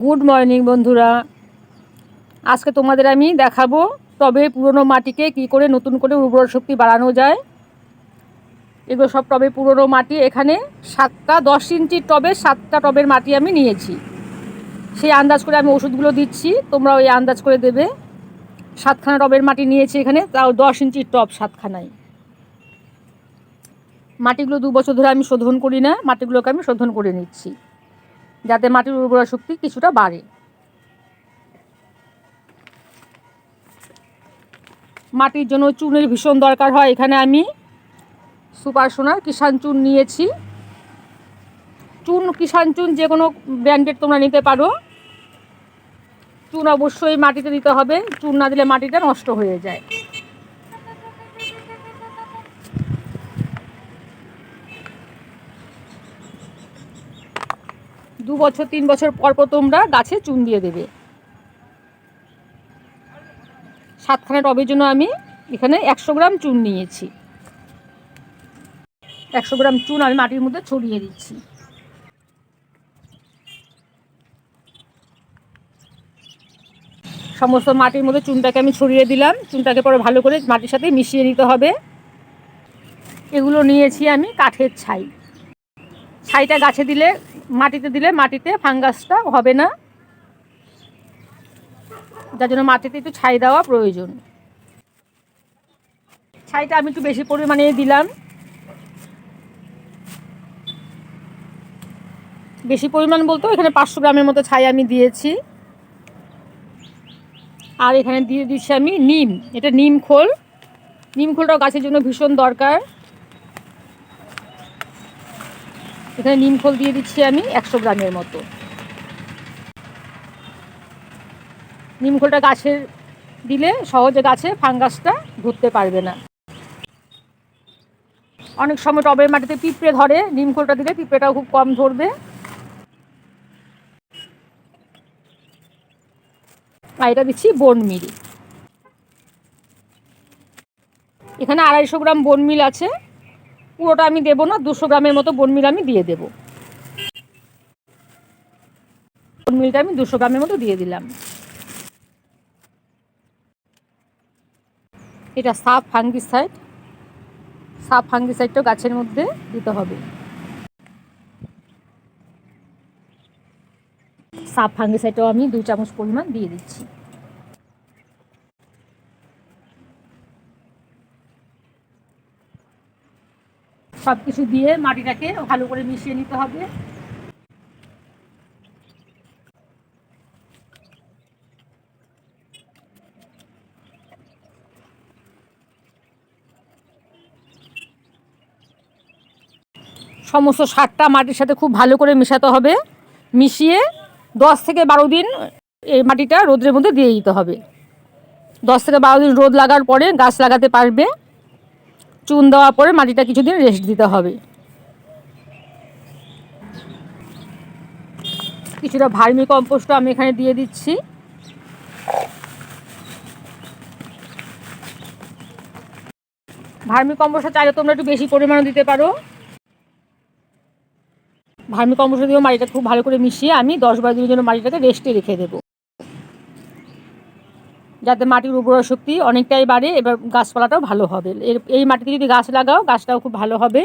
Good morning বন্ধুরা। আজকে তোমাদের আমি দেখাবো টবে পুরনো মাটিকে কি করে নতুন করে উর্বর শক্তি বাড়ানো যায়। এগুলো সব টবে পুরনো মাটি। এখানে 10 ইঞ্চির টবে 7টা টবের মাটি আমি নিয়েছি। সেই আন্দাজ করে আমি ওষুধগুলো দিচ্ছি, তোমরা ওই আন্দাজ করে দেবে। 7খানা টবের মাটি নিয়েছি এখানে, তাও 10 ইঞ্চির টব 7খানায়। মাটিগুলো 2 বছর ধরে আমি শোধন করি না, মাটিগুলোকে আমি শোধন করে নিচ্ছি যাতে মাটির উর্বর শক্তি কিছুটা বাড়ে। মাটির জন্য চুনের ভীষণ দরকার হয়। এখানে আমি সুপার সোনার কিষান চুন নিয়েছি। কিষান চুন যে কোনো ব্র্যান্ডের তোমরা নিতে পারো। চুন অবশ্যই মাটিতে দিতে হবে, চুন না দিলে মাটিটা নষ্ট হয়ে যায়। দু বছর 3 বছর পর পর তোমরা গাছে চুন দিয়ে দেবে। 7খানা টবের জন্য আমি এখানে 100 গ্রাম চুন নিয়েছি। 100 গ্রাম চুন আমি মাটির মধ্যে ছড়িয়ে দিচ্ছি। সমস্ত মাটির মধ্যে চুনটাকে আমি ছড়িয়ে দিলাম। চুনটাকে পরে ভালো করে মাটির সাথে মিশিয়ে নিতে হবে। এগুলো নিয়েছি আমি কাঠের ছাই। ছাইটা গাছে দিলে, মাটিতে দিলে মাটিতে ফাঙ্গাসটা হবে না, যার জন্য মাটিতে একটু ছাই দেওয়া প্রয়োজন। ছাইটা আমি একটু বেশি পরিমাণে দিলাম। বেশি পরিমাণ বলতে এখানে 500 গ্রামের মতো ছাই আমি দিয়েছি। আর এখানে দিয়ে দিচ্ছি আমি নিম। এটা নিম খোল। নিম খোলটাও গাছের জন্য ভীষণ দরকার। এখানে নিম খোল দিয়ে দিচ্ছি আমি 100 গ্রামের মতো। নিম খোলটা গাছের দিলে সহজে গাছে ফাঙ্গাসটা ধরতে পারবে না। অনেক সময় টবের মাটিতে পিঁপড়ে ধরে, নিম খোলটা দিলে পিঁপড়েটাও খুব কম ধরবে। আর এটা দিচ্ছি বোন মিল। এখানে 250 গ্রাম বোন মিল আছে। পুরোটা আমি দেবো না, 200 গ্রামের মতো বোন মিল আমি দিয়ে দেবো। বোন মিলটা আমি 200 গ্রামের মতো দিয়ে দিলাম। এটা সাফ ফাঙ্গিসাইড। সাফ ফাঙ্গিসাইডটা গাছের মধ্যে দিতে হবে। সাফ ফাঙ্গিসাইডটাও আমি 2 চামচ পরিমাণ দিয়ে দিচ্ছি। সব কিছু দিয়ে মাটিটাকে ভালো করে মিশিয়ে নিতে হবে। সমস্ত সারটা মাটির সাথে খুব ভালো করে মেশাতে হবে। মিশিয়ে 10 থেকে 12 দিন এই মাটিটা রোদের মধ্যে দিয়ে দিতে হবে। 10 থেকে 12 দিন রোদ লাগার পরে গাছ লাগাতে পারবে। চুন দেওয়ার পরে মাটিটা কিছুদিন রেস্ট দিতে হবে। কিছুটা ভার্মি কম্পোস্টও আমি এখানে দিয়ে দিচ্ছি। ভার্মি কম্পোস্টটা চাইলে তোমরা একটু বেশি পরিমাণে দিতে পারো। ভার্মি কম্পোস্ট দিয়েও মাটিটা খুব ভালো করে মিশিয়ে আমি 10-12 দিনের জন্য মাটিটাকে রেস্টে রেখে দেবো, যাতে মাটির উর্বর শক্তি অনেকটাই বাড়ে, এবার গাছপালাটাও ভালো হবে। এই মাটিতে যদি গাছ লাগাও গাছটাও খুব ভালো হবে।